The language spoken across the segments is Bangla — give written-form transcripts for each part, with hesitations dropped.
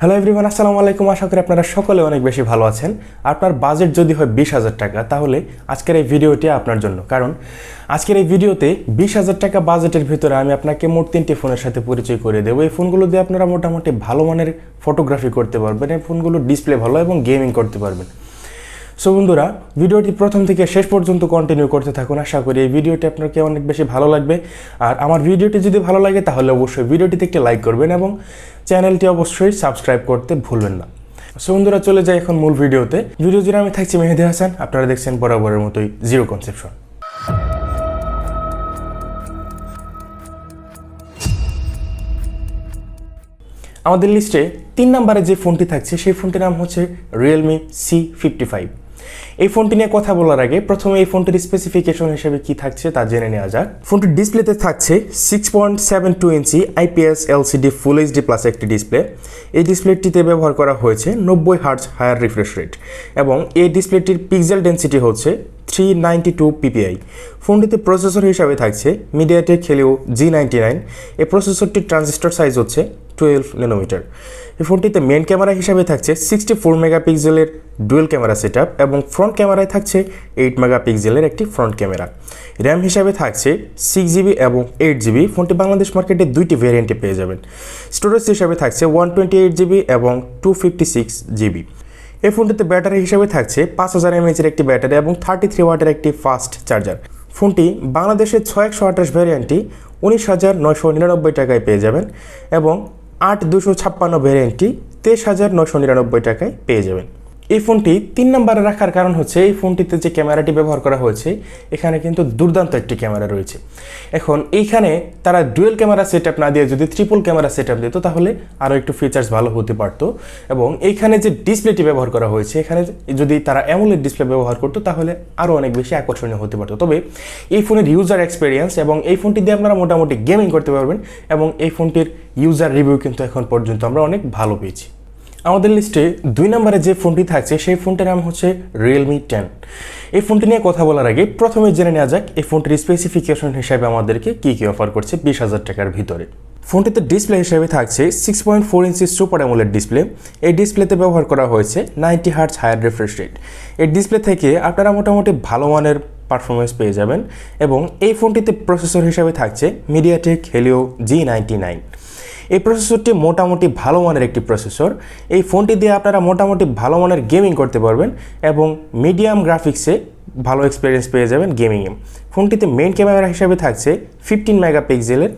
হ্যালো এভরিওয়ান, আসসালামু আলাইকুম। আশা করি আপনারা সকলে অনেক বেশি ভালো আছেন। আপনার বাজেট যদি হয় 20,000 টাকা, তাহলে আজকের এই ভিডিওটি আপনার জন্য। কারণ আজকের এই ভিডিওতে 20,000 টাকা বাজেটের ভিতরে আমি আপনাকে মোট 3টি ফোনের সাথে পরিচয় করে দেবো। এই ফোনগুলো দিয়ে আপনারা মোটামুটি ভালো মানের ফটোগ্রাফি করতে পারবেন। এই ফোনগুলোর ডিসপ্লে ভালো এবং গেমিং করতে পারবেন। সো বন্ধুরা, ভিডিওটি প্রথম থেকে শেষ পর্যন্ত কন্টিনিউ করতে থাকুন। আশা করি এই ভিডিওটি আপনাকে অনেক বেশি ভালো লাগবে। আর আমার ভিডিওটি যদি ভালো লাগে তাহলে অবশ্যই ভিডিওটিতে একটি লাইক করবেন এবং চ্যানেলটি অবশ্যই সাবস্ক্রাইব করতে ভুলবেন না। সো বন্ধুরা, চলে যাই এখন মূল ভিডিওতে। ভিডিও জুড়ে আমি থাকছি মেহেদি হাসান। আপনারা দেখছেন বরাবরের মতোই জিরো কনসেপশন। আমাদের লিস্টে 3 নম্বরে যে ফোনটি থাকছে সেই ফোনটির নাম হচ্ছে realme C55। এই ফোনটি নিয়ে কথা বলার আগে প্রথমে এই ফোনটির স্পেসিফিকেশন হিসেবে কি থাকছে তা জেনে নেওয়া যাক। ফোনটির ডিসপ্লেতে থাকছে 6.72 ইঞ্চি IPS LCD full HD plus একটি ডিসপ্লে। এই ডিসপ্লেটিতে ব্যবহার করা হয়েছে 90 হার্টজ হায়ার রিফ্রেশ রেট এবং এই ডিসপ্লেটির পিক্সেল ডেন্সিটি হচ্ছে 392 ppi। ফোনটিতে প্রসেসর হিসাবে থাকছে মিডিয়াটেক হেলিও G99। এই প্রসেসরটির ট্রানজিস্টর সাইজ হচ্ছে 12 ন্যানোমিটার। এই ফোনটিতে মেন ক্যামেরা হিসাবে থাকছে 64 মেগাপিক্সেলের ডুয়েল ক্যামেরা সেটআপ এবং ফ্রন্ট ক্যামেরায় থাকছে 8 মেগাপিক্সেলের একটি ফ্রন্ট ক্যামেরা। র্যাম হিসাবে থাকছে 6GB এবং 8GB। ফোনটি বাংলাদেশ মার্কেটে 2টি ভ্যারিয়েন্টে পেয়ে যাবেন। স্টোরেজ হিসাবে থাকছে 128GB এবং 256GB। এই ফোনটিতে ব্যাটারি হিসাবে থাকছে 5000 mAh একটি ব্যাটারি এবং 33 ওয়াটের একটি ফাস্ট চার্জার। ফোনটি বাংলাদেশের 6128 ভ্যারিয়েন্টটি 19,999 টাকায় পেয়ে যাবেন এবং 8256 ভ্যারিয়েন্টটি 23,999 টাকায় পেয়ে যাবেন। এই ফোনটি 3 নম্বরে রাখার কারণ হচ্ছে এই ফোনটিতে যে ক্যামেরাটি ব্যবহার করা হয়েছে এখানে কিন্তু দুর্দান্ত একটি ক্যামেরা রয়েছে। এখন এইখানে তারা ডুয়েল ক্যামেরা সেটআপ না দিয়ে যদি ট্রিপল ক্যামেরা সেটআপ দিত তাহলে আরও একটু ফিচার্স ভালো হতে পারত। এবং এইখানে যে ডিসপ্লেটি ব্যবহার করা হয়েছে এখানে যদি তারা অ্যামোলেড ডিসপ্লে ব্যবহার করতো তাহলে আরও অনেক বেশি আকর্ষণীয় হতে পারত। তবে এই ফোনের ইউজার এক্সপিরিয়েন্স এবং এই ফোনটি দিয়ে আপনারা মোটামুটি গেমিং করতে পারবেন এবং এই ফোনটির ইউজার রিভিউ কিন্তু এখন পর্যন্ত আমরা অনেক ভালো পেয়েছি। আমাদের লিস্টে 2 নম্বরে যে ফোনটি থাকছে সেই ফোনটির নাম হচ্ছে realme 10। এই ফোনটি নিয়ে কথা বলার আগে প্রথমে জেনে নেওয়া যাক এই ফোনটির স্পেসিফিকেশন হিসাবে আমাদেরকে কী অফার করছে 20,000 টাকার ভিতরে। ফোনটিতে ডিসপ্লে হিসেবে থাকছে 6.4 ইঞ্চি সুপার অ্যামোলেড ডিসপ্লে। এই ডিসপ্লেতে ব্যবহার করা হয়েছে 90 হার্টজ হায়ার রিফ্রেশ রেট। এই ডিসপ্লে থেকে আপনারা মোটামুটি ভালো মানের পারফরমেন্স পেয়ে যাবেন এবং এই ফোনটিতে প্রসেসর হিসাবে থাকছে মিডিয়াটেক হেলিও G99। এই প্রসেসরটি মোটামুটি ভালো মানের একটি প্রসেসর। এই ফোনটি দিয়ে আপনারা মোটামুটি ভালো মানের গেমিং করতে পারবেন এবং মিডিয়াম গ্রাফিক্সে ভালো এক্সপিরিয়েন্স পেয়ে যাবেন গেমিংয়ে। ফোনটিতে মেইন ক্যামেরা হিসাবে থাকছে 15 মেগাপিক্সেলের।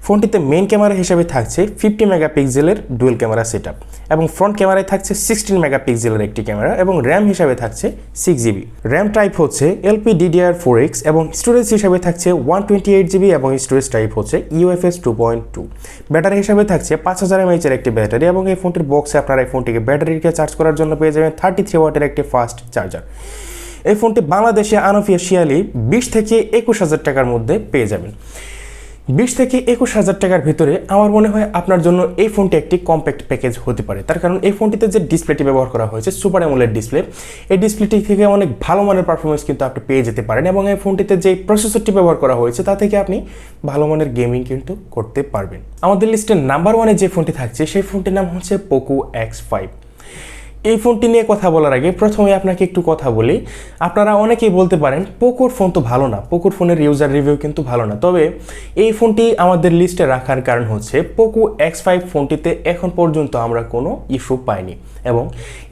ফোনটিতে মেইন ক্যামেরা হিসাবে থাকছে 50 মেগাপিক্সেলের ডুয়েল ক্যামেরা সেটআপ এবং ফ্রন্ট ক্যামেরায় থাকছে 16 মেগাপিক্সেলের একটি ক্যামেরা এবং র্যাম হিসাবে থাকছে 6GB। র্যাম টাইপ হচ্ছে LPDDR4X এবং স্টোরেজ হিসাবে থাকছে 128GB এবং স্টোরেজ টাইপ হচ্ছে UFS 2.2। ব্যাটারি হিসাবে থাকছে 5000 mAh একটি ব্যাটারি এবং এই ফোনটির বক্সে আপনারা এই ফোনটিকে ব্যাটারিকে চার্জ করার জন্য পেয়ে যাবেন 33 ওয়াটের একটি ফাস্ট চার্জার। এই ফোনটি বাংলাদেশে আনঅফিশিয়ালি 20 থেকে 21,000 টাকার মধ্যে পেয়ে যাবেন। 20 থেকে 21,000 টাকার ভিতরে আমার মনে হয় আপনার জন্য এই ফোনটি একটি কম্প্যাক্ট প্যাকেজ হতে পারে। তার কারণ এই ফোনটিতে যে ডিসপ্লেটি ব্যবহার করা হয়েছে সুপার অ্যামোলেড ডিসপ্লে, এই ডিসপ্লেটি থেকে অনেক ভালো মানের পারফরমেন্স কিন্তু আপনি পেয়ে যেতে পারেন এবং এই ফোনটিতে যে প্রসেসরটি ব্যবহার করা হয়েছে তা থেকে আপনি ভালো মানের গেমিং কিন্তু করতে পারবেন। আমাদের লিস্টের নাম্বার 1-এ যে ফোনটি থাকছে সেই ফোনটির নাম হচ্ছে poco X5। এই ফোনটি নিয়ে কথা বলার আগে প্রথমে আপনাকে একটু কথা বলি। আপনারা অনেকেই বলতে পারেন পোকোর ফোন তো ভালো না, পোকোর ফোনের ইউজার রিভিউ কিন্তু ভালো না। তবে এই ফোনটি আমাদের লিস্টে রাখার কারণ হচ্ছে poco X5 ফোনটিতে এখন পর্যন্ত আমরা কোনো ইস্যু পাইনি এবং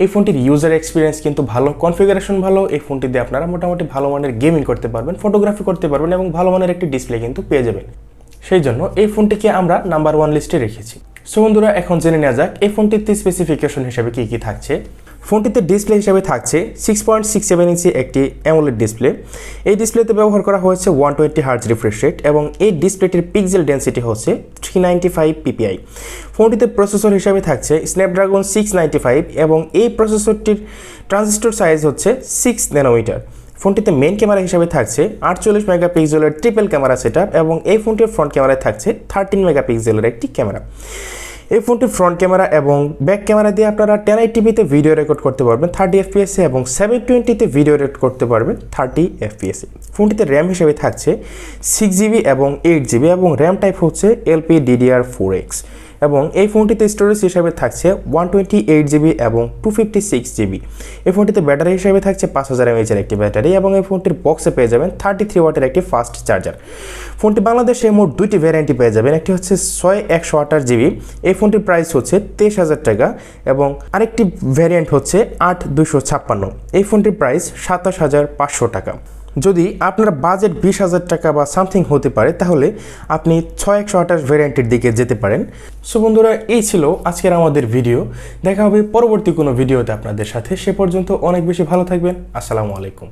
এই ফোনটির ইউজার এক্সপিরিয়েন্স কিন্তু ভালো, কনফিগারেশন ভালো। এই ফোনটি দিয়ে আপনারা মোটামুটি ভালো মানের গেমিং করতে পারবেন, ফটোগ্রাফি করতে পারবেন এবং ভালো মানের একটি ডিসপ্লে কিন্তু পেয়ে যাবেন। সেই জন্য এই ফোনটিকে আমরা নাম্বার 1 লিস্টে রেখেছি। সো বন্ধুরা, এখন জেনে নেওয়া যাক এই ফোনটিতে স্পেসিফিকেশন হিসাবে কী কী থাকছে। ফোনটিতে ডিসপ্লে হিসাবে থাকছে 6.67 ইঞ্চি একটি অ্যামোলেড ডিসপ্লে। এই ডিসপ্লেতে ব্যবহার করা হয়েছে 120 হার্টজ রিফ্রেশ রেট এবং এই ডিসপ্লেটির পিক্সেল ডেন্সিটি হচ্ছে 395 ppi। ফোনটিতে প্রসেসর হিসাবে থাকছে স্ন্যাপড্রাগন 695 এবং এই প্রসেসরটির ট্রানজিস্টর সাইজ হচ্ছে 6 ন্যানোমিটার। ফোনটিতে মেইন ক্যামেরা হিসাবে থাকছে 48 মেগাপিক্সেলের ট্রিপল ক্যামেরা সেটআপ এবং এই ফোনটির ফ্রন্ট ক্যামেরায় থাকছে 13 মেগাপিক্সেলের একটি ক্যামেরা। এই ফোনটির ফ্রন্ট ক্যামেরা এবং ব্যাক ক্যামেরা দিয়ে আপনারা 1080pতে ভিডিও রেকর্ড করতে পারবেন 30 fps এবং 720তে ভিডিও রেকর্ড করতে পারবেন 30 fps। ফোনটিতে র্যাম হিসেবে থাকছে 6GB এবং 8GB এবং র্যাম টাইপ হচ্ছে LPDDR4X। এবং এই ফোনটিতে স্টোরেজ হিসাবে থাকছে 128GB এবং 256GB। এই ফোনটিতে ব্যাটারি হিসাবে থাকছে 5000 mAh একটি ব্যাটারি এবং এই ফোনটির বক্সে পেয়ে যাবেন 33 ওয়াটের একটি ফাস্ট চার্জার। ফোনটি বাংলাদেশে মোট দুইটি ভ্যারিয়েন্টই পেয়ে যাবেন, একটি হচ্ছে 6128GB, এই ফোনটির প্রাইস হচ্ছে 23,000 টাকা এবং আরেকটি ভ্যারিয়েন্ট হচ্ছে 8256, এই ফোনটির প্রাইস 27,500 টাকা। যদি আপনার বাজেট 20,000 টাকা বা সামথিং হতে পারে তাহলে আপনি 6128 ভ্যারিয়েন্টের দিকে যেতে পারেন। সো বন্ধুরা, এই ছিল আজকের আমাদের ভিডিও। দেখা হবে পরবর্তী কোনো ভিডিওতে আপনাদের সাথে। সে পর্যন্ত অনেক বেশি ভালো থাকবেন। আসসালামু আলাইকুম।